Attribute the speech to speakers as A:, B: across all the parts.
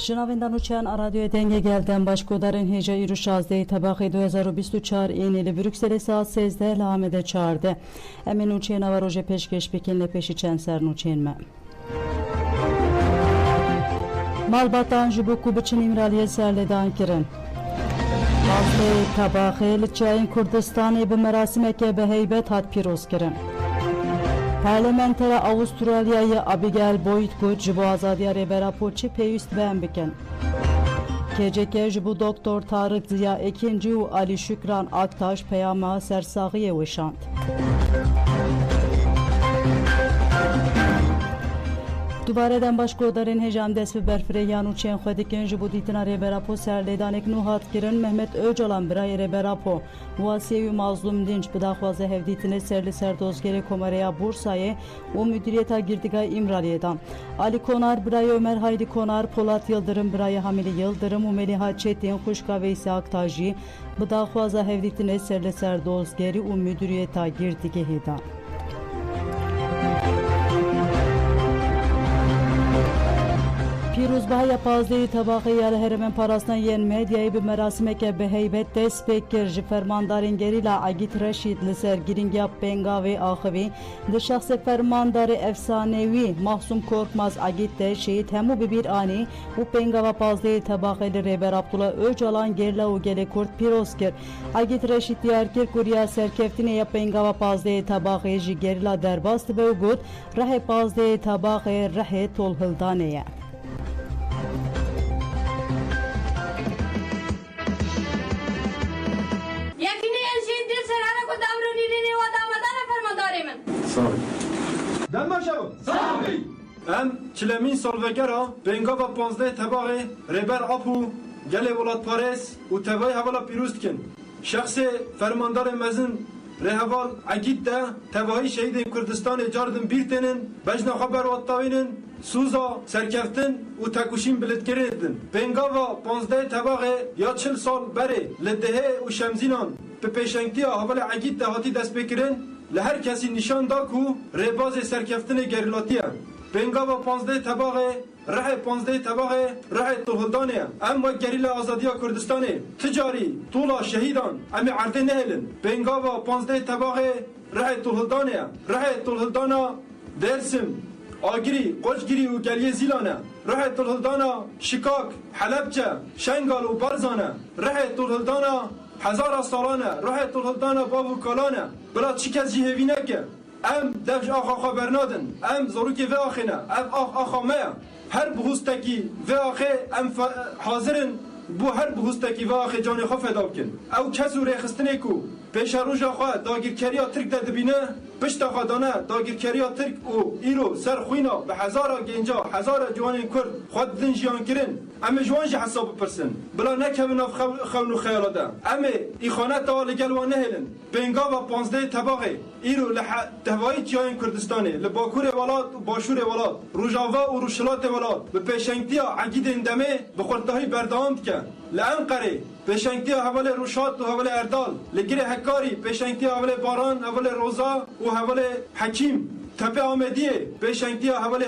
A: Şınavindan uçan radyoya denge gelden başkodarın heca yürü 16 tabaqı 2024 enili Brüksel'e saat 13'de lamede çağırdı. Emin uçan avaroje peşkeş bikinle peşi çenser uçanma. Malbatan jibu kubiçin imraliye serledan kirin. Bazı tabaqı liçayın Kurdistan'ı bir merasimeke be heybet hat piroz kirin. Parlamentara Avustralya'yı Abigail Boyd jibu azadiya rebera poçi peyüst beğen bikin. KCK jibu Doktor Tarık Ziya Ekinci u Ali Şükran Aktaş peyama sersağıye vişand. Dubareden başkodarın hecam desfi berfire yanu çen xwedikin ji bu dîtina rêberapo serlêdanek nû hatkirin Mehmet Öcalan birayê rêberapo wasiyê wî mazlûm dinç bi daxwaza hevdîtinê ser li ser dozgerê Komareya Bursayê û müdîriyeta girtîgahê İmraliyê dan. Ali Konar birayê Ömer Haydi Konar, Polat Yıldırım birayê Hamili Yıldırım û Meliha Çetin Xuşka Veysi Aktaş jî bi daxwaza hevdîtinê ser li ser dozgerî û müdîriyeta girtîgehê dan. Piruzbahaya pazdeyi tabaqı yarı heremen parasına yen medyayı bir merasimeke be heybet despek kirji fermandarın gerila Agit Reşid li ser giringya Bengavi Axivi de şahse fermandarı efsanevi Mahsum Korkmaz Agit de şehit hemu bir ani bu Bengava pazdeyi tabaqı li Reber Abdullah Öcalan gerila u gele kurt pirozkir Agit Reşid diyarkir kurya serkeftine ya Bengava pazdeyi tabaqı ji gerila derbast ve ugut rahe pazdeyi tabaqı rahe tolhıldaneye.
B: دم شو صافي ام چلمین سالوگرا بنگاوا 15 تباغه ربر اپو گله ولات پاریس و تبای حوالا پیروز کن شخص فرماندار مزن رهوال عقید ده تبایی شهید کردستان جاردن بیرتنن بجنا خبر واتاوینن سوزا سرکفتن و تکوشین بلدگریدن بنگاوا 15 تباغه یا 40 سال بره لدهه و شمزینان به پیشنگتی حوالا عقید ده هاتی دست بکرن لهر کسی نشان دا کو رباز سرکفتن گریلاتیه بنگاوا 15 تباغه ره 15 تباغه ره تولدانه اما گریلا آزادیا کردستانه تجاری طولا شهیدان امی عرده نهلن بنگاوا 15 تباغه ره تولدانه ره تولدانا درسم آگری قوشگری و گلیه زیلانه ره تولدانا شکاک حلبچه شنگال و برزانه ره تولدانا هزار سالانه راه تولدانا بابو کلانه بلا چی کس جهوی نکه ام دفش آخا خبرنادن ام زروکی و آخینه ام آخا مه هر بخوستکی و آخه ام حاضرن بو هر بخوستکی و آخه جان خواه فدا بکن او کس و ریخستنه کو پیش روژ آخواه داگیرکریا ترک ده دبینه پشت آخواه دانه داگیرکریا ترک و ایرو سر خوینا به هزار گنجا هزار جوان کرد خود دن جیان کرن اما جوان جی حساب بپرسن بلا نکمنا خون و خیالاده اما ای خانه تا لگل و نهلن بنگا و 15 طبقه ایرو تهوایی جیان کردستانه لباکور ولاد و باشور ولاد روجاوا و روشلات ولاد به پیشنگتیا عقید اندمه به خورتهایی بردام که لانقره پیشنگتی حوال روشات و حوال اردال لگیر حکاری پیشنگتی حوال باران حوال روزا و حوال حکیم تپه آمدیه پیشنگتی حوال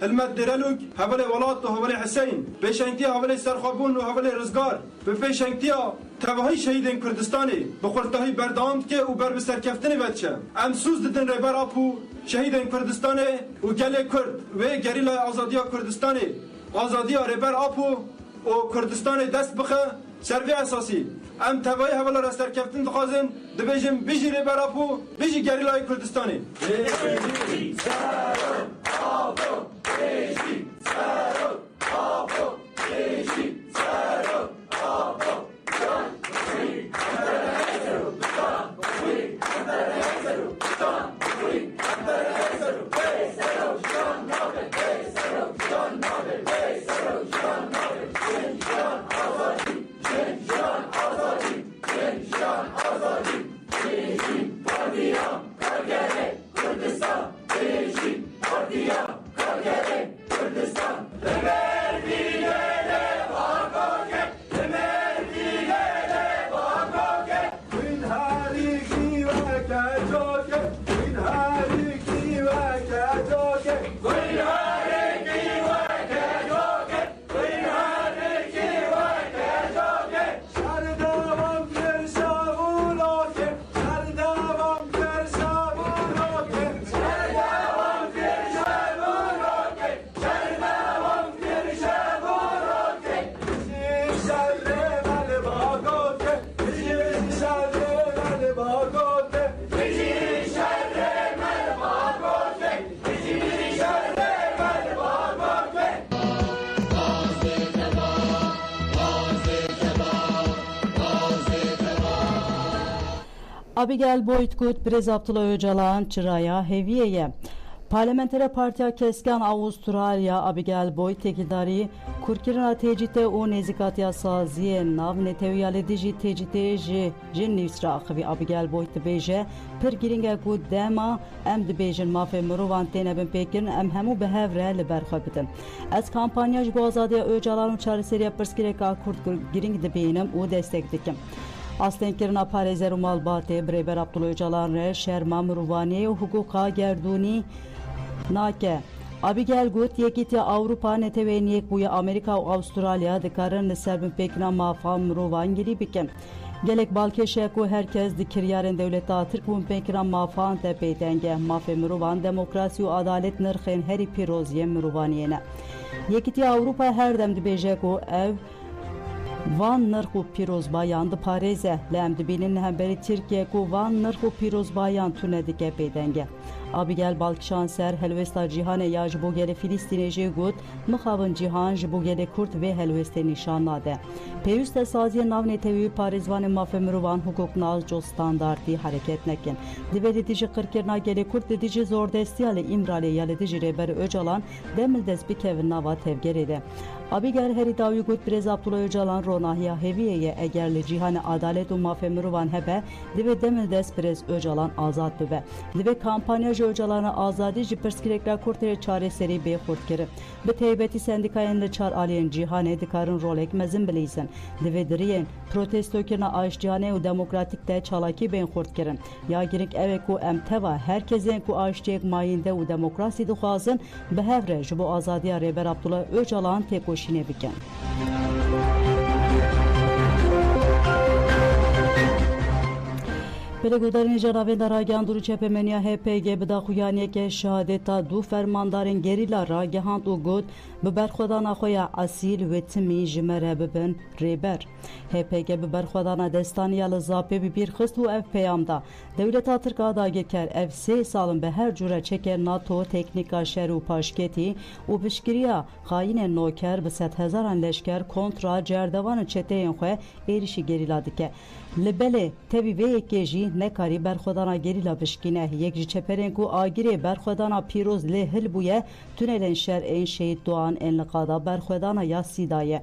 B: حلمت درلوک حوال ولات و حوال حسین پیشنگتی حوال سرخابون و حوال رزگار به پیشنگتی تباهی شهیدین کردستانی به خورتهایی بردامد که او بر به سرکفتن بچه ام سوز ددن ربر اپو شهیدین کردستانی و گله کرد و گریلا آزادیا کردستانی آزادیا ربر اپو و کردستان دست بخه سروی اساسی ام تبایی حوالا را سرکفتن دخوازن دبیجم بیجی ربر اپو بیجی گریلای کردستانی بیجی سرو آبو بیجی سرو آبو بیجی سرو آبو جان بخوی اندر هزرو جان بخوی اندر هزرو جان بخوی اندر هزرو بیسرو جان نابه بیسرو جان نابه بیسرو جان نابه جان آزادی جان آزادی جان آزادی بیجی پاردیا کارگره کردستان بیجی پاردیا کارگره کردستان لمر دیگره باگوگه لمر دیگره باگوگه این هریکی و کجاگه این هریکی و کجاگه این هریکی و کجاگه این
A: Abigail Boydkut, Brez Abdullah Öcalan, Çıraya, Heviye'ye. Parlamentere Partiya Keskan Avustralya Abigail Boyd tekildari Kurkirina tecite o nezikatiya saziye nav neteviyale diji tecite jin nivsra akıvi Abigail Boyd beje per giringe ku dema em dibejin mafe mirovan tene bin pekirin em hemu behevre li berxabidin. Ez kampanya ji bo azadiya Öcalan û çareseriya pirsgirêka Kurd giring dibînim û destek dikim. Aslenkirina parêzer û malbatê Birêber Abdullah Öcalan re şerma mirovaniyê û huquqa gerdûnî nake. Abigail got yekîtiya Avrupa netewêniyek bûye Amerika û Avustralya dikarin li ser binpêkina mafa mirovan girî bikin. Gelek balkêşek û herkes di kiryarên dewleta Tirk û binpêkina mafan te pêdenge. Mafê mirovan demokrasî û adalet nirxên herî pîroziyê mirovaniyê ne. Yekîtiya Avrupa her dem dibêje ku ev van nirx û pîrozbayan diparêze. Li em dibînin hemberî Tirkiye ku van nirx û pîrozbayan tune dike pêdenge. Abigail balkişan ser helwesta cîhanê ya ji bo gelê Filîstînê jê got mixabin cîhan ji bo gelê Kurd vê helwestê nîşan nade. Pêwîst e saziyên nav netewî parêzvanên mafê mirovan hukuknaz co standardî hereket nekin. Divê li dijî qirkirina gelê Kurd li dijî zordestiya li îmralê ya li dijî Rêber Öcalan demil dest bikevin nava tevgerê de. Abigail herî dawî got Birêz Abdullah Öcalan ronahiya heviyeye eger li cîhanê adalet û mafê mirovan hebe divê demil dest Birêz Öcalan azad bibe. Divê kampanya ji Öcalan'a azadî ji pirsgirêkira Kurtê çareserî bêxurt kirin. Bi taybetî sendikayên li çar aliyên cîhanê dikarin rolek mezin bilîzin. Divê diriyên protestokirina aştiyanê û demokratîk de çalakî bên xurt kirin. Ya giring ev e ku em teva herkesên ku aştiyek mayînde û demokrasî dixwazin bi hev re ji bo azadiya Rêber Abdullah Öcalan têkoşînê bikin. Pelegodarên Cenavên Ragihan Durû Çepemeniya HPG bi daxuyaniyeke şehadeta dû fermandarên gerîla ragihand û got bi berxwedana xwe ya esîl wê timî ji me re bibin rêber. HPG bi berxwedana destaniya li Zapê bi bîr xist û ev peyam da. Dewleta Tirk dagirker ev sê salin bi her cure çekên NATO teknîka şer û paşketî û piştgiriya xayînên noker bi sed hezaran leşker kontra cerdevanên çeteyên xwe êrişî gerîla dike. Li belê tevî vê yekê jî nekarî berxwedana gerîla bişkîne. Yek ji çeperên ku agirê berxwedana pîroz lê hil bûye tunelên şer ên şehîd Doğan ên li qada berxwedana ya Sîdayê.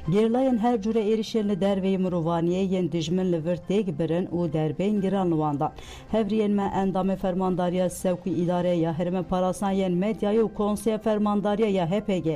A: Gerilayên her cure êrişên li derveyê mirovaniyê yên dijmin li vir têk birin û derbên giran li wan dan. Hevriyên me endamê fermandariya Sewkî îdareye ya herêmên parastan yên medyayê û konseya fermandariya ya HPG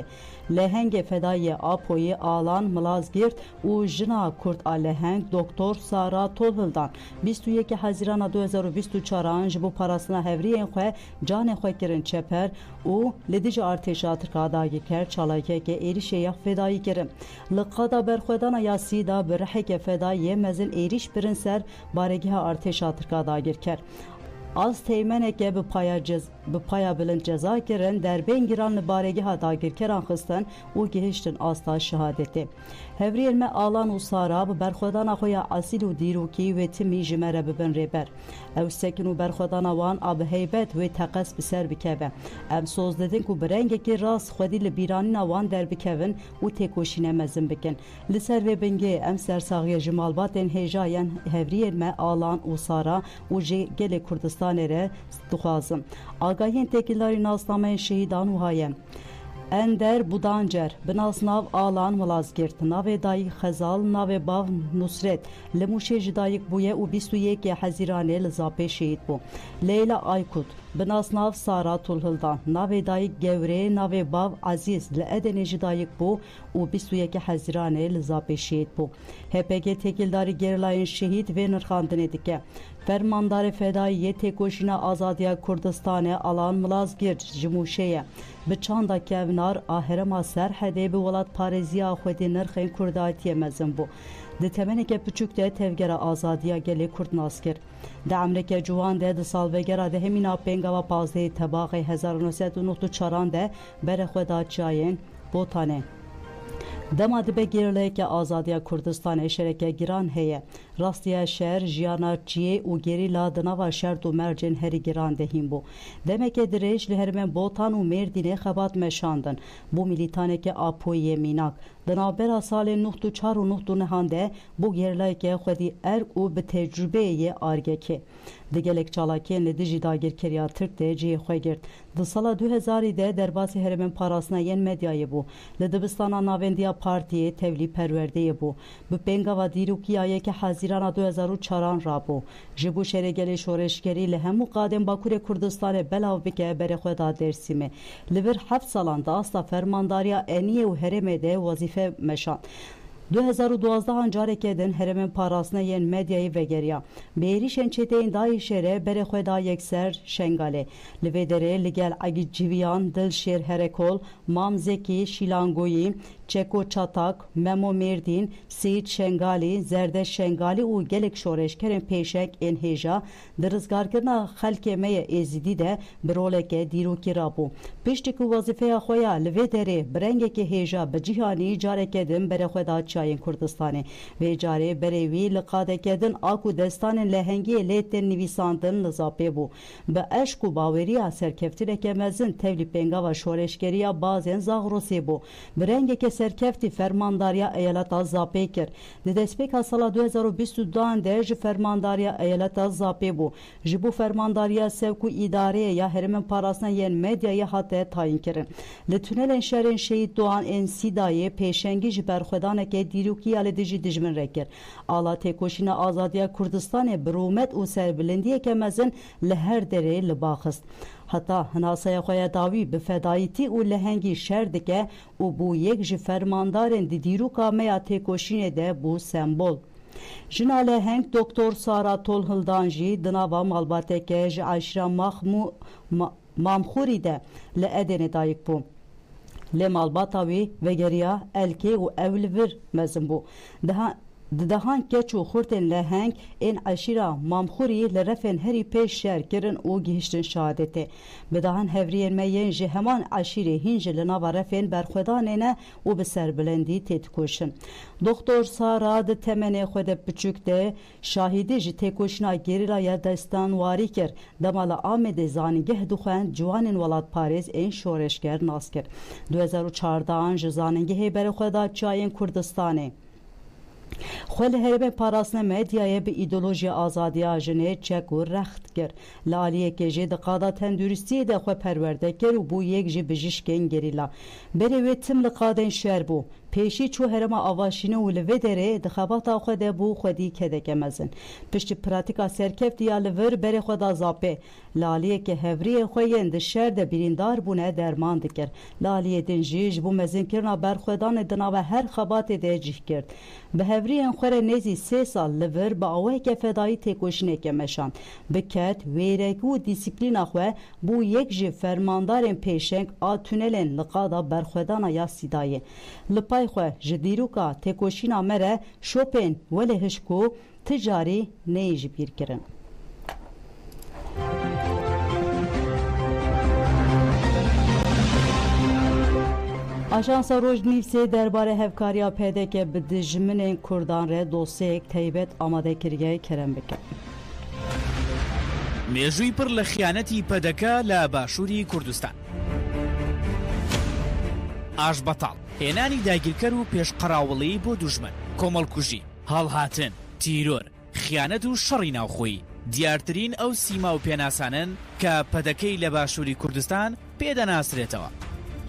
A: lehengê fedayê Apoyê Alan Milazgirt û jina Kurd a leheng Doktor Sara Tolhildan 21 Hezîrana 2024 ji bo parastina hevriyên xwe canê xwe kirin çeper û li dijî artêşa Tirka dagirker çalakeke êrişê ya fedayî kirin. Li qada berxwedana ya Sîda bi riheke fedayê mezin êriş birin ser baregeha artêşa Tirka dagirker. Az teğmeneke bi paya bilind ceza kirin derbên giran li baregeha dagirkeran xistin û gihiştin asta şehadetê. Hevriyên me Alan û Sara bi berxwedana xwe ya esîl û dîrokî wê timî ji me re bibin rêber. Ew sekin û berxwedana wan a bi heybet wê teqes bi ser bikeve. Em soz didin ku bi rengekî rast xwedî li bîranîna wan derbikevin û têkoşîne mezin bikin. Li ser vê bingê em sersaxiya ji malbatên hêjayên hevriyên me Alan û Sara û ji gelê Kurdistanê re dixwazin. Agahiyên têkildarî nasnameyên şehîdan û haye. Ender Budancer, binasnav Alan Milazgirt, navê dayîk Xezal, navê bav Nusret, li Mûşê ji dayîk bûye û 21 Hezîranê li Zapê şehîd bû. Leyla Aykut, binasnav Sara Tolhildan, navê dayîk Gewrê, navê bav Aziz, li Edenê ji dayîk bû û 21 Hezîranê li Zapê şehîd bû. HPG têkildarî gerilayên şehîd vê nirxandinê dike. Fermandarê fedayiyê têkoşîna azadiya Kurdistanê Alan Milazgirt ji Mûşeyê bi çanda kevnar a herêma Serhedê bi welat parêziya xwedî nirxên Kurdatiyê mezin bû. Di temeneke piçûk de tevgera azadiya gelê Kurd nas kir. Di emreke ciwan de di salvegera de hemîna pengava pazdeyê tebaxê 1994 de berexwedaçiyayên Botanê. Dema dibe gerileyeke azadiya Kurdistanê şereke giran heye. Rastiya şer, jiyana çiyê û gerîla di nava şert û mercên herî giran de hîn bû. Demeke dirêj li herêmên Botan û Mêrdînê xebat meşandin. Bu milîtaneke Apoyê mînak. دنابرا سال نخت و چار و نخت و نهانده بو گرلای که خودی ارگ و به تجربه یه آرگه که دگلک چالاکین لدیجی داگیر کریا ترک ده جی خواه گرد دو سال 2000 ده درباسی هرمن پاراسنا ین مدیای بو لدبستانا ناوندیا پارتی تولی پرورده بو به پنگا و دیروکی آیه که حزیرانا 2004 را بو جبو شرگل شورشگری لهمو قادم باکور کردستان بلاو بکه بره خدا درسیمه لبر 7 سالان دا استا فرمانداریا انیه و هرمه ده وظیفه مشان 2012 انجاره کدن هرمن پاراسنا ین مدیای وگریا بیریشن چتین دای شهره بره خدا یکسر شنگاله لویدره لگل اگی جویان دل شیر هرکول مام زکی شیلانگویی چکو چاتاک ممو مردین سید شنگالی زرد شنگالی و گلک شورش کرن پیشک این هیجا درزگار کرنا خلک می ازیدی ده برولک دیروکی رابو پشتی که وظیفه خویا لویدره برنگ که هیجا بجیهانی جاره کدن بره خدا چاین کردستانه و جاره بروی لقاده کدن آکو دستان لهنگی لیتن نویساندن لزاپه بو به اشک و باوری سرکفتی که مزن تولی پنگا و شورشگری بازن زاغروسی بو برنگ که سرکفتی فرمانداریا ایالت زاپه کر دسپیک سال 2022 درج فرمانداریا ایالت زاپه بو جبو فرمانداریا سوکو اداره یا هرمن پاراسنا ین مدیای حتی تاین کرن لتونل شهرن شهید دوان انسیدای پیشنگی جبر خدانه که دیروکی آل دیجی دجمن رکر آلا تکوشین آزادیا کردستان برومت و سربلندی که مزن لهر دره لباخست حتی هناسای خواه داوی به فدایتی و لهنگی شرد که و بو یک جی فرماندارن دی دیروکا میا تکوشین ده بو سمبول جنا لهنگ دکتر سارا تولهلدانجی دناوا مالباته که جی عشرا مامخوری ده لعدن دایک بو لمالباتاوی وگریا الکی و اولور مزن بو دهان کچو خورتن لهنگ این عشیرا مامخوری لرفن هری پیش شهر کرن او گهشتن شهادته بدهان هورین میین جه همان عشیره هنج لناوا رفن برخودانه و به سربلندی تتکوشن دکتر سارا ده تمنه خود بچوک ده شاهدی جه تکوشنا گریلا یا دستان واری کر دمال آمده زانگه دخوان جوانن ولاد پاریز این شورشگر ناس کر 2014 جه زانگه برخودا چاین کردستانه خل هرب پاراسنا مدیای به ایدولوژی آزادی آجنه چک و رخت گر لالیه که جد قادا تندرستی ده خو پرورده گر و بو یک جی بجیشکن گریلا بره ویتم لقادن شهر بو پیشی چو هرما آواشینه و لوه دره دخباتا خود بو خودی کدک مزن پشت پراتیکا سرکفت یا لور بره خدا زاپه لالیه که هوری خوین ده شهر ده بیریندار بونه درمان دکر لالیه دن جیج بو مزن کرنا برخودان دنا و هر خبات ده جیح کرد به هوری انخوره نیزی 3 سال لور با آوه که فدایی تکوشنه که مشان بکت ویرگو و دیسیپلین خواه بو یک جی فرماندارن پیشنگ آتونلن لقادا برخودان یا سیدایه لپای خواه جدیروکا تکوشینا مره شوپن ولی هشکو تجاری نیج بیر کرن آژانس روزنیوسی درباره هفکاریا پیدا که به دژمن کردان ره دوسیه تایبەت آماده کردگی کرم بکن
C: مێژووی پڕ لە خیانەتی پەدەکە لە باشووری کوردستان ئاش بەتاڵ هێنانی داگیرکەر و پێشقەراوڵی بۆ دوژمن کۆمەڵکوژی هەڵهاتن تیرۆر خیانەت و شەڕی ناوخۆیی دیارترین ئەو سیما و پێناسانن کە پەدەکەی لە باشووری کوردستان پێدەناسرێتەوە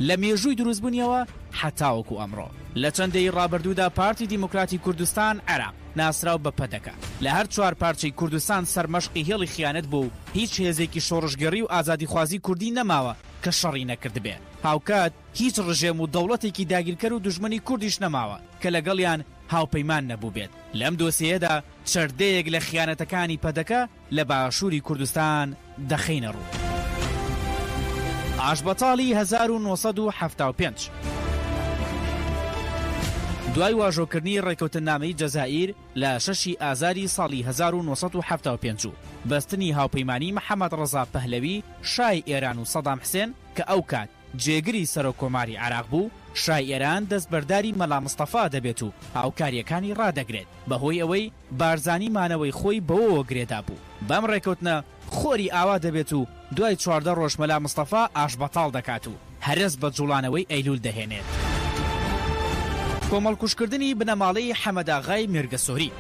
C: لە مێژووی دروستبوونیەوە حتاوەکو ئەمڕۆ لە چەندەی ڕابردوودا پارتی دیموکراتی کوردستان عێراق ناسراو بە پەدەکە لە هەر 4 پارچەی کوردستان سەرمەشقی هێڵی خیانەت بوو هیچ هێزێکی شۆڕشگەڕی و ئازادیخوازی کوردی نەماوە کە شەڕی نەکرد بێ هاوکات هیچ ڕژێم و دەوڵەتێکی داگیرکەر و دوژمنی کوردیش نەماوە کە لەگەڵیان هاوپەیمان نەبوو بێت لەم دۆسیەدا چەردەیەک لە خیانەتەکانی پەدەکە لە باشووری کوردستان دەخینە ڕوو ئاشبەتاڵی 1975 دوای واژۆکردنی ڕێکەوتنامەی جەزائیر لە 6 ئازاری ساڵی 1975 بەستنی هاوپەیمانی محەممەد ڕەزا پەهلەوی شای ئێران و سەدام حسێن کە ئەو کات جێگری سەرۆکۆماری عێراق بوو شای ئێران دەستبەرداری مەلا مستەفا دەبێت و هاوکاریەکانی ڕادەگرێت بەهۆی ئەوەی بارزانی مانەوەی خۆی بەوەوە گرێدا بوو بەم ڕێکەوتنە خۆری ئاوا دەبێت و دوای 14 ڕۆژ مەلا مستەفا ئاشبەتاڵ دەکات و هەرس بە جوڵانەوەی ئەیلول دەهێنێت کۆمەڵکوشکردنی بنەماڵەی حەمەداغای مێرگەسۆری.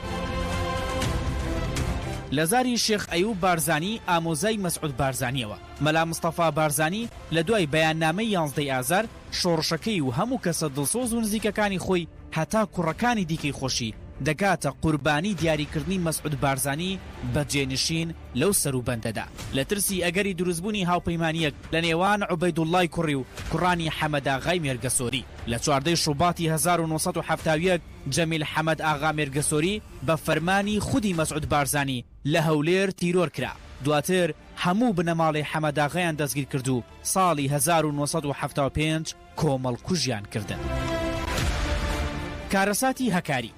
C: لە زاری شێخ ئەیوب بارزانی ئامۆزای مەسعود بارزانیەوە مەلا مستەفا بارزانی لە دوای بەیاننامەی 11 ئازار شۆڕشەکەی و هەموو کەسە دڵسۆز و نزیکەکانی خۆی هەتا کوڕەکانی دیکەی خۆشی دەگاتە قوربانی دیاریکردنی مەسعود بارزانی بەجێنشین لەو سەروبەندەدا لە ترسی ئەگەری دروستبوونی هاوپەیمانیەک لە نێوان عوبەیدوڵڵای کوڕی و کوڕانی حەمەداغای مێرگەسۆری. لە 14 شوباتی 1970 جەمیل حەمەد ئاغا مێرگەسۆری بە فەرمانی خودی مەسعود بارزانی لە هەولێر تیرۆر کرا. دواتر هەموو بنەماڵی حەمەداغایان دەستگیر کرد و ساڵی 1975 کۆمەڵکوژیان کردن. کارەساتی هەکاری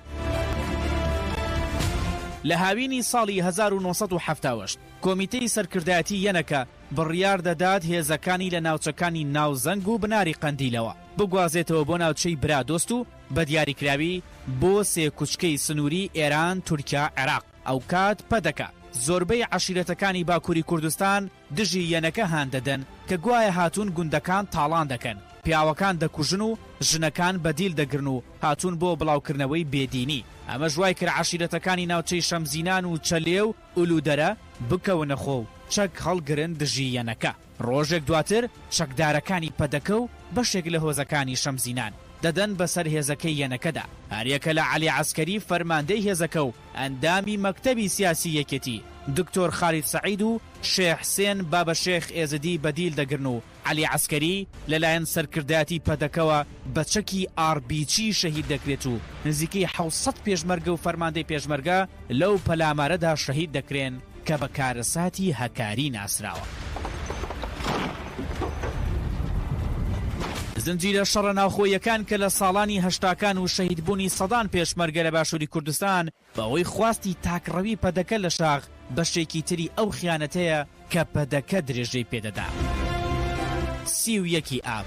C: لە هاوینی ساڵی 1970 کۆمیتەی سەرکردایەتی یەنەکە بڕیار دەدات هێزەکانی لە ناوچەکانی ناوزەنگ و بناری قەندیلەوە بگوازێتەوە بۆ ناوچەی برادۆست و بە دیاریکراوی بۆ سێ کوچکەی سنووری ئێران، تورکیا، عێراق. ئەو کات پەدەکە زۆربەی عەشیرەتەکانی باکووری کوردستان دژی یەنەکە هان دەدەن کە گوایە هاتوون گوندەکان تاڵان دەکەن، پیاوەکان دەکوژن و ژنەکان بەدیل دەگرن و هاتوون بۆ بڵاوکردنەوەی بێدینی. ئەمە ژوای کرد عەشیرەتەکانی ناوچەی شەمزینان و چەلێ و ئولودەرە بکەونە خۆ و چەک هەڵگرن دژی یەنەکە. ڕۆژێک دواتر چەکدارەکانی پەدەکە و بەشێک لە هۆزەکانی شەمزینان دەدەن بەسەر هێزەکەی یەنەکەدا. هەریەکە لە عەلی عەسکەری فەرماندەی هێزەکە و ئەندامی مەکتەبی سیاسی یەکێتی دکتۆر خالید سەعید و شێخ حسێن بابە شێخ ئێزدی بەدیل دەگرن و عەلی عەسکەری لەلایەن سەرکردایەتی پەدەکەوە بە چەکی ئاربیچی شەهید دەکرێت و نزیکەی 700 پێشمەرگە و فەرماندەی پێشمەرگە لەو پەلامارەدا شەهید دەکرێن کە بە کارەساتی هەکاری ناسراوە. زنجیرە شەڕە ناوخۆیەکان کە لە ساڵانی هەشتاکان و شەهیدبوونی سەدان پێشمەرگە لە باشووری کوردستان بەوەی خواستی تاکڕەوی پەدەکە لە شاغ بەشێکی تری ئەو خیانەتەیە کە پەدەکە درێژەی پێدەدا. 31 ئاب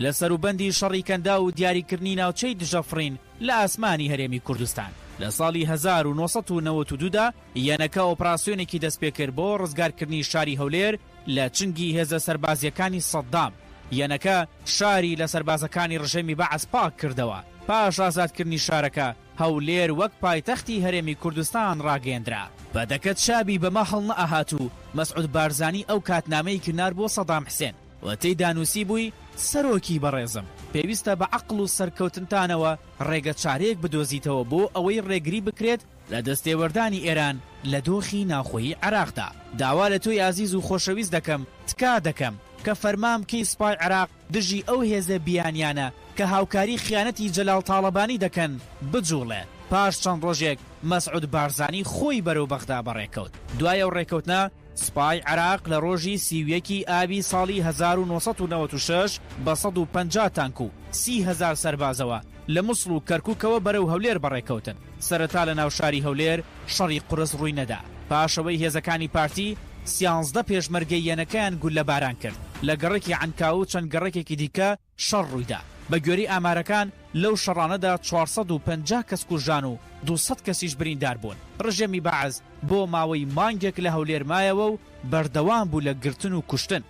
C: لە سەروبەندی شەڕی کەندا و دیاریکردنی ناوچەی دژەفڕین لە ئاسمانی هەرێمی کوردستان لە ساڵی 1992دا یەنەکە ئۆپراسیۆنێکی دەستپێکرد بۆ ڕزگارکردنی شاری هەولێر لە چنگی هێزە سەربازیەکانی سەدام. یەنەکە شاری لە سەربازەکانی ڕژێمی بەعەز پاک کردەوە. پاش ئازادکردنی شارەکە هەولێر وەک پایتەختی هەرێمی کوردستان ڕاگەیەندرا. بەدەکەت شابی بەمە هەڵ نەئەهات و مەسعود بارزانی ئەو کاتنامەی کنار بۆ سەدام حسێن و تێیدا نووسی بووی سەرۆکی بەڕێزم پێویستە بە عەقڵ و سەرکەوتنتانەوە ڕێگە چارەیەک بدۆزیتەوە بۆ ئەوەی ڕێگری بکرێت لە دەستێوەردانی ئێران لە دۆخی ناوخۆیی عێراقدا. داوا لە تۆی ئازیز و خۆشەویست دەکەم تکا دەکەم کە فەرمام کەی سوپای عێراق دژی ئەو هێزە بیانیانە کە هاوکاری خیانەتی جەلال تاڵەبانی دەکەن بجوڵێت. پاش چەند ڕۆژێک مەسعود بارزانی خۆی بەرەو بەغدا بەڕێکەوت. دوای ئەو ڕێکەوتنە سوپای عێراق لە ڕۆژی 31 ئابی ساڵی 1996 بە 150 تانک و 30,000 سەربازەوە لە موسڵ و کەرکووکەوە بەرەو هەولێر بەڕێکەوتن. سەرەتا لە ناوشاری هەولێر شەڕی قورس ڕووی نەدا. پاشەوەی هێزەکانی پارتی 13 پێشمەرگەی یەنەکەیان گول لە باران کرد. لە گەڕێکی عنکاو و چەند گەڕێکێکی دیکە شەڕ ڕوویدا. بە گوێرەی ئامارەکان لەو شەڕانەدا 450 کەس کوژان و 200 کەسیش بریندار بوون. ڕژێمی بەعەز بۆ ماوەی مانگێک لە هەولێر مایەوە و بەردەوام بوو لە گرتن و کوشتن.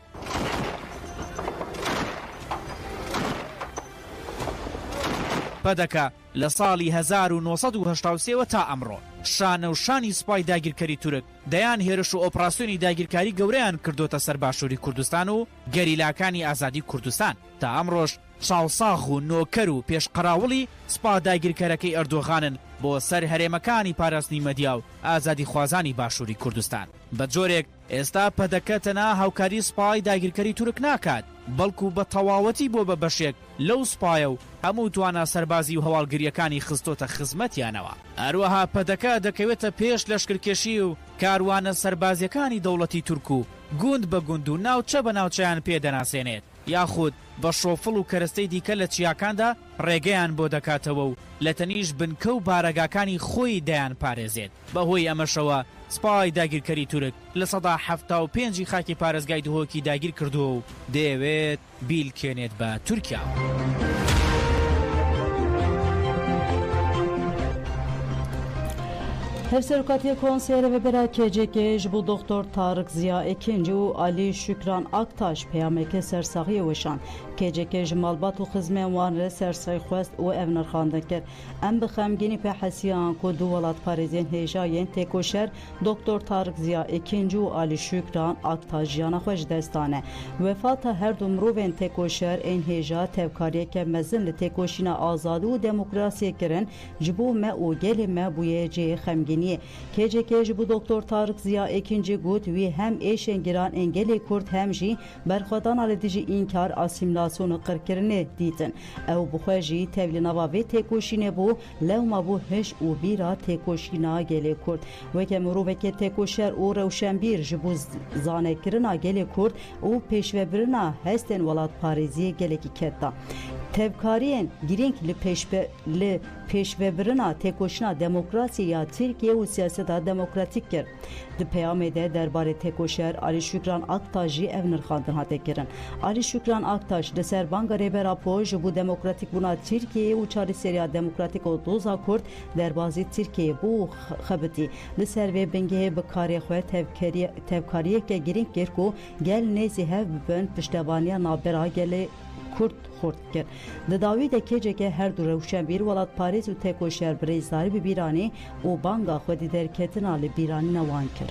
C: پەدەکە لە ساڵی 1983 تا ئەمڕۆ شانە و شانی سوپای داگیرکەری تورک دەیان هێرش و ئۆپراسیۆنی داگیرکاری گەورەیان کردوتە سەر باشووری کوردستان و گەریلاکانی ئازادی کوردستان. تا ئەمڕۆژ چاوساغ و نۆکەر و پێشقەراوڵی سوپا داگیرکەرەکەی ئەردۆغانن بۆ سەر هەرێمەکانی پاراستنی مەدیا و ئازادی خوازانی باشووری کوردستان. بە جۆرێک ئێستا پەدەکە تەنها هاوکاری سوپای داگیرکەری تورک ناکات بەڵکو بە تەواوەتی بۆ بە بەشێک لەو سوپایە و هەموو توانە سەربازی و هەواڵگریەکانی خستۆتە خزمەتیانەوە. هەروەها پەدەکە دەکەوێتە پێش لەشکرکێشی و کاروانە سەربازیەکانی دەوڵەتی تورک و گوند بە گوند و ناوچە بە ناوچەیان پێدەناسێنێت یاخود بە شۆفڵ و کەرەستەی دیکە لە چیاکاندا ڕێگەیان بۆ دەکاتەوە و لە تەنیش بنکە و بارەگاکانی خۆی دەیان پارێزێت. بەهۆی ئەمەشەوە سوپای داگیرکەری تورک لە سەدا 75 خاکی پارێزگای دهۆکی داگیر کردووە و دەیەوێت بیلکێنێت بە تورکیا.
A: Hevserukatiye konseyre ve bera KCK bu Doktor Tarık Ziya ikinci u Ali Şükran Aktaş peyameke sersağı veşan KCK malbat u xizmen wan re sersağı xwest u evner xandekir em bi xemgînî pe hesiyan ku du welat Parêzên hêjayên têkoşer Doktor Tarık Ziya ikinci u Ali Şükran Aktaş jiyana xwe ji destane wefata her du mirovên têkoşer ên hêja tevkariyeke mezin li têkoşîna azadî û demokrasiyê kirin ji bo me û gelê me bûye cihê xemgînî KCK ji bu Doktor Tarık Ziya ikinci got wî hem êşên giran ên gelê Kurd hem jî berxwedana li dijî înkar asîmîlasyon û qirkirinê dîtin ew bi xwe jî tevlî nava vê têkoşînê bû lewma bû hiş û bîra têkoşîna gelê Kurd weke mirovekê têkoşer û rewşenbîr ji bo zanekirina gelê Kurd û pêşvebirina hestên welat Parêzî gelekî ketta tevkariyên girîng li pêşvebirina têkoşîna demokrasî ya Tirkiye û siyaseta demokratîk kir. Di peyamê de derbarê têkoşer Ali Şükran Aktaş jî ev nirxandin hate kirin. Ali Şükran Aktaş li ser banga rêbera po ji bo demokratîk bûna Tirkiyeyê û çarîseriya demokratîk û doza Kurd derbazî Tirkiyeyê bû xebitî. Li ser vê bingehê bi karê xwe tevkariyeke girîng kir ku gel nêzî hev bibin piştevaniya navbera gelê Kurd xort kir. Di dawî de KCK her du rewşenbîr welat Parêz û têkoşer birêzdarî bi bîranî û banga xwe di derketina li bîranîna wan kir.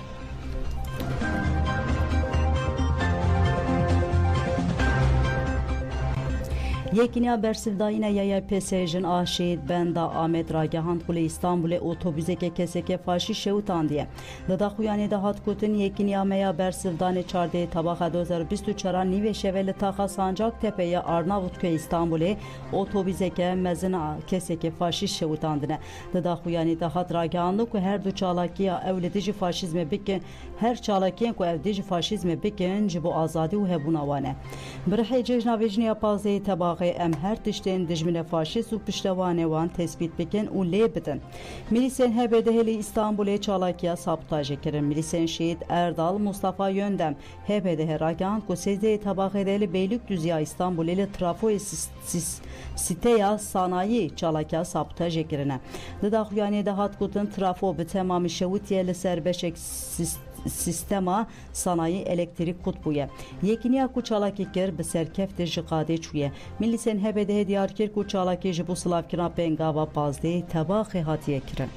A: Yekîniya bersivdayîna yaya PSJ'in a şehîd benda Ahmet ragehand ku li İstanbulê otobüseke keseke faşî şewtandiye. Li Daxuyanê de hat gotin yekîniya meya bersivdanê çardê tabaxa 2024 nîvê şeve li taxa Sancaktepe'ye Arnavutköy İstanbulê otobüseke mezina keseke faşî şewtandine. Li Daxuyanê de hat ragehandı ku her du çalakiya ew li dijî faşîzmê bikin her çalakiyên ku ev dijî faşîzmê bikin ji bo azadî û hebûna wan e. Birihê cejna vêjiniya pazeyê tebaxê em her tiştên dijmine faşîst û piştevanê wan tespît bikin û lê bidin. Milîsên HBDH li İstanbulê çalakiya sabtajê kirin. Milîsên Şehîd Erdal Mustafa Yöndem HBDH ragehand ku sêzdeyê tebaxê de li Beylikdüzî İstanbulê li trafoyê siteya sanayî çalakiya sabtajê kirine. Li Daxuyanê de hat gotin trafo bi temamî şewitiye li ser beşek sistema sanayi elektrik kutbuye. Yekiniya ku çalakî kir bi serkeftê ji qadê çûye. Milîsên HBDH diyar kir ku çalakî ji bo silavkirina pengava pazdê tebaxê hatiye kirin.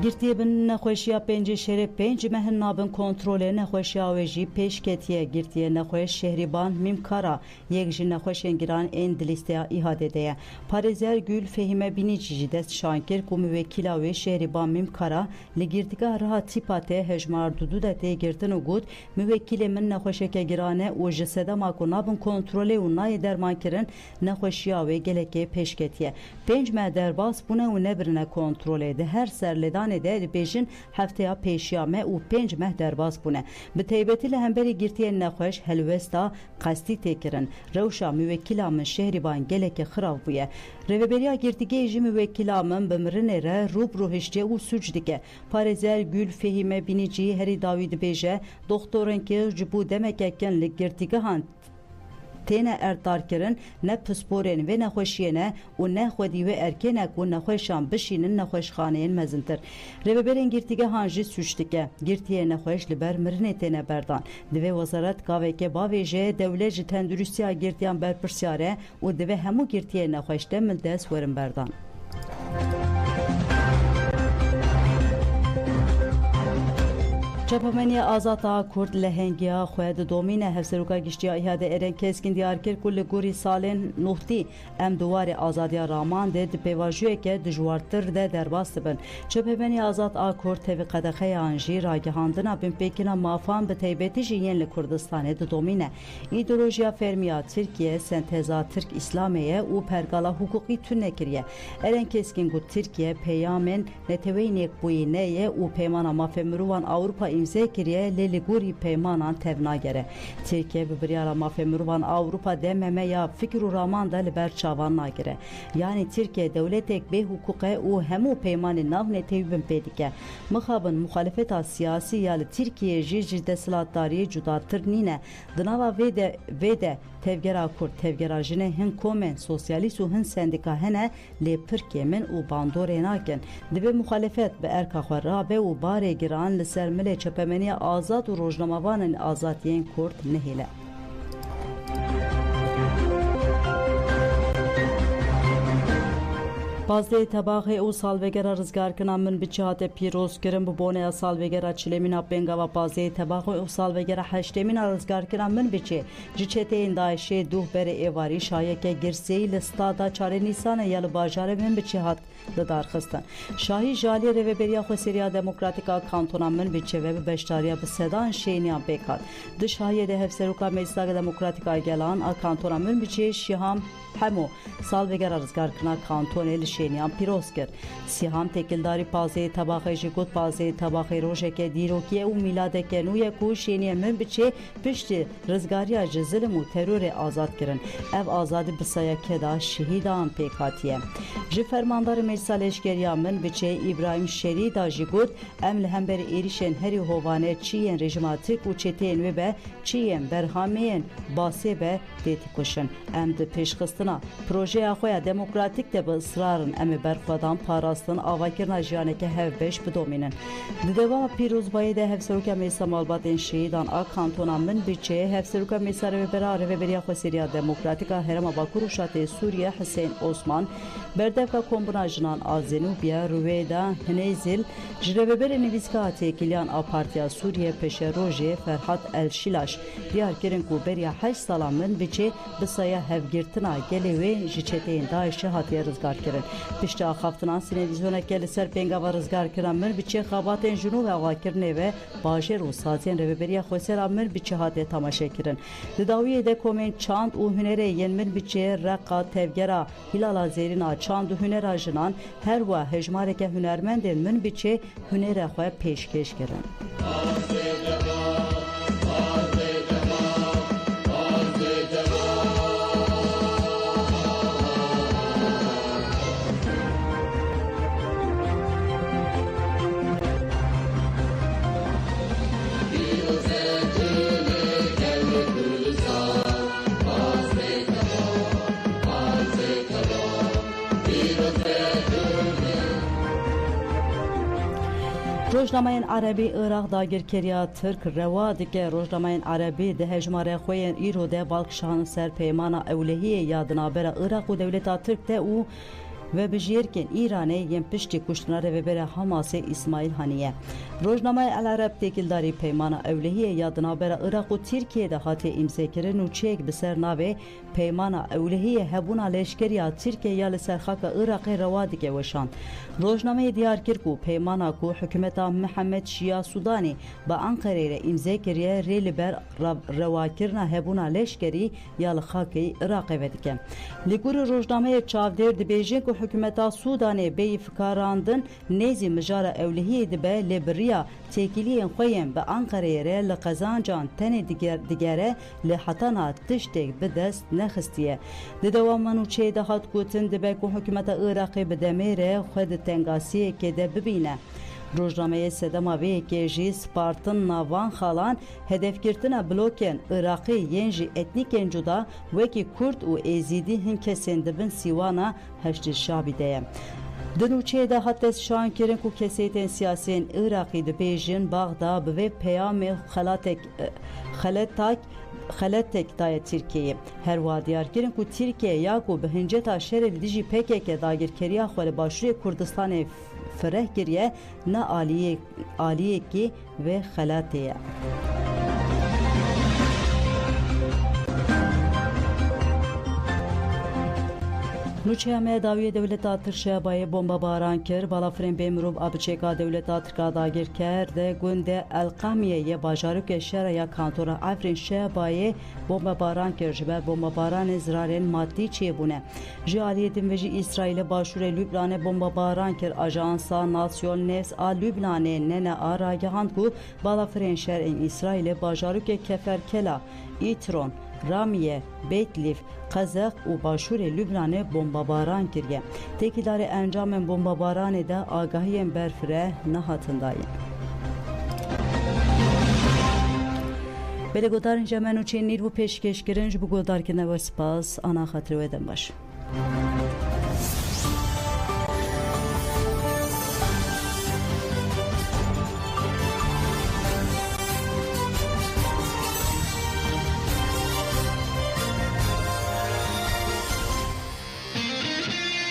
A: Girtiye bin nexweşiya pêncî şerê 5 mehin nabin kontrolê nexweşiya wê jî pêşketiye girtiye nexweş Şehriban Mîmkara yek ji nexweşên giran ên di lîsteya îhadê de ye. Parêzer Gül Fehîme Binîcî jî dest şankir ku müvekkîla wê Şehriban Mîmkara li girtîgeha riha tîpa tê hejmar dudu de tê girtin û got müvekkîlê min nexweşeke giran e û ji sedema ku nabin kontrolê û nayê dermankirin nexweşiya wê gelekê pêşketiye. 5 me derbas bûne û nebirine kontrolê di her serlêdanê de bêjin hefteya pêşiya me û 5 meh derbas bûne. Bi taybetî li hemberî girtiyên nexweş helwesta qestî tê kirin. Rewşa müvekkîla min Şehriban gelekê xirav bûye. Rêveberiya girtîgehê jî müvekkîla min bi mirinê re rûbirû hişçe û sûc dike. Parêzer Gül Fehîme Binîcî herî dawî dibêje doktorên ki ji bo demekekin li girtîgehan têne erddarkirin ne pisporên vê nexweşiyê ne û ne xwedî wê erkênek û nexweşan bişînin nexweşxaneyên mezintir. Rêveberên girtîgehan jî sûç dike. Girtiyê nexweş li ber mirinê têne berdan. Divê wezaret gaveke bavê jê dewlet ji tenduristiya girtiyan berpirsiyar e û divê hemû girtiyê nexweş de mildes werin berdan. Çepemeniya Azata Kurd lehengiya xwe di domîna hevseroka giştiya îhade eren keskin diyar kir ku li gorî salên nohdî em duwarê azadiya raman de di pêvajiyeke dijwartir de derbas dibin. Çepemeniya Azat a Kurd tevî qedexeyan jî ragihandina binpêkina mafan bi taybetî jî yên li Kurdistanê di domîne. Îdeolojiya fermiya Tirkiye senteza Tirk İslamê û pergala hukukî tune kiriye. Eren keskin got Tirkiye peyamên neteweynek bûyî neye û peymana mafê mirovan Awropa imza kiriye lê li gorî peymanan tevnagere. Tirkiye bi biryara mafê mirovan Awropa dememe ya fikr û raman da li ber çavan nagire. Yani Tirkiye dewletek bê hukûqe û hemû peymanên nav netewîbin pê dike. Mixabin muxalefeta siyasî ya li Tirkiye jî ji desthilatdariyê cudatir nîne. Di nava vê de tevgera Kurd tevgera jine hin komen sosyalist û hin sendika hene lê pirkê min û bandorê nakin dibe muxalefet bi erka xwe rabe û barê giran li ser milê çepemeniya azad û rojnamavanên azadiyên Kurd nehêle. Bazı tabaqê û salvegera rizgarkirina min bi hate pîrozkirin bi boneya salvegera çilemîna pengava bazı tabaqê û salvegera heştemîna rizgarkirina min biçê ji çeteyên Daişê duh berê êvarî şayeke girseyî li stada 4 Nîsanê ya li bajarê min biçê hat lidarxistin. Şahî jalê rêveberiya Xweseriya Demokratîk a Kantona min biçê ve bi beşdariya bi sedan şêniyan pêk hat. Di şahiyê de Hevserûka Meclisa Demokratîk a Gelan a Kantona min biçê şîham hemû salvegera rizgarkirina kantonê li şêniyan pîroz kir. Sîham têkildarî pazeyê tabaqê jî got pazeyê tabaqê rojeke dîrokiye û mîladeke nû ye ku şêniyê min biçê piştî rizgariya ji zilim û terorê azad kirin. Ev azadî bi sayeke da şehîdan pêk hatiye. Ji fermandarê Meclisa Leşkeriya min biçê İbrahim Şerî da jî got em li hemberî êrişên herî hovane çiyên rejima Tirk û çeteyên wê be çiyên berhameyên basê be tê dikuşin. Em di pêşxistina projeya xwe ya demokratîk de bi ısrarın em ê berxwedan parastin avakirina jiyaneke hevbeş bidomînin. Di deva pîrozbayê de Hevserûka Meclisa Malbatên Şehîdan a Kantona min biçê Hevserûka Meclisa Rêveberiya Xweseriya Demokratîk a Herêma Bakur û Şatê Sûriye Hüseyin Osman berdevka kombina jinan a Zenûbiya Rûveyda Hinêzil ji rêveberê nivîska têkiliyan a Partiya Sûriye Peşerojê Ferhat Elşilaş diyar kirin ku beriya 8 sala min biçê bi saya hevgirtina gelê wê ji çeteyên Daişê hatiye rizgarkirin. Piştî axaftinan sînevizyoneke li ser pengava rizgarkirina min biçê xabatên jinû ve avakirinê ve bajêr û saziyên rêveberiya Xweseriya min biçê hatiye temaşekirin. Di dawiyê de komên çand û hunerê yên min biçê reqa tevgera Hilala Zêrîna çand û hunera jinan her wa hejmareke hunermendên min biçê hunerê xwe pêşkêş kirin. Rojnamayên Erebî Iraq dagirkeriya Tirk rewa dike. Rojnamayên Erebî di hejmarê xwe yên îro de balkişan ser peymana ewlehiyê ya di navbera Iraq û dewleta Tirk de û ve bijiyerkên Îranê yên piştî kuştina rêvebera Hamasê İsmail Haniye. Rojnamaya El Arab têkildarî peymana ewlehiyê ya di navbera Iraq û Tirkiye de hatiye îmzêkirin û çêk bi ser navê peymana ewlehiyê hebûna leşkeriya Tirkiye ya li ser xaka Iraqê rewa dike weşand. Rojnamayê diyar kir ku peymana ku hikûmeta Mihemed Şiya Sudanî bi Enqereyê re îmzê kiriye rê li ber rewakirina hebûna leşkerî ya li xakê Iraqê ve dike. Li gorî rojnamayê çavdêr dibêje ku hikûmeta Sudanê bêyî fikarandin nêzî mijara ewlehiyê dibe lê biriya têkiliyên xwe yên bi Enqereyê re li qezancan tenê digere li hetana tiştêk bi dest nexistiye. Di dewaman û çê de hat gotin dibe ku hikûmeta Iraqê bi demê re xwe di tengasiyekê de bibîne. Rojnameyê sedema vêyekê jî spartin navan xalan hedefgirtina blokên Iraqî yên jî etnîkên cuda wekî Kurd û Êzîdî hin kesên dibin sîwana Heşdîşabî de ye. Di nûçeyê de hat destşan kirin ku kesêtên siyasiyên Iraqî dibêjin Baxda bi vê peyamê xeletek daye Tirkiyeyê. Her wa diyar kirin ku Tirkiye ya ku bi hinceta şerê dijî PKK dagirkeriya xwe li Başûrê Kurdistanê fireh kiriye ne aliyekî ve xelatê ye. Nûçeya me dawiyê dewleta Tirk şebayê bombabaran kir. Balafirên bê mirov a biçêka dewleta Tirka dagir ker de gundê Elqamiyê ye bajarokê şera ya kantora Efrîn şebayê bombabaran kir ji ber bombabaranê zirarên maddî çêbûne. Ji aliyê din ve jî İsraîlê Başûrê Lübnanê bombabaran kir. Ajansa Nasyon Nefs a Lübnanê nene a ragihand ku balafirên şerên İsraîlê bajarokê Keferkela, İtron, Ramiye, Beytlif, Qazeq û Başûrê Lübnanê bombabaran kiriye. Têkîdarê encamên bombabaranê de agahiyên berfire nehatin dayîn. بلگودارن جمن و چین نیر و پیشکش گرنج بگودار که نو سپاس آنا خاطر ودن باش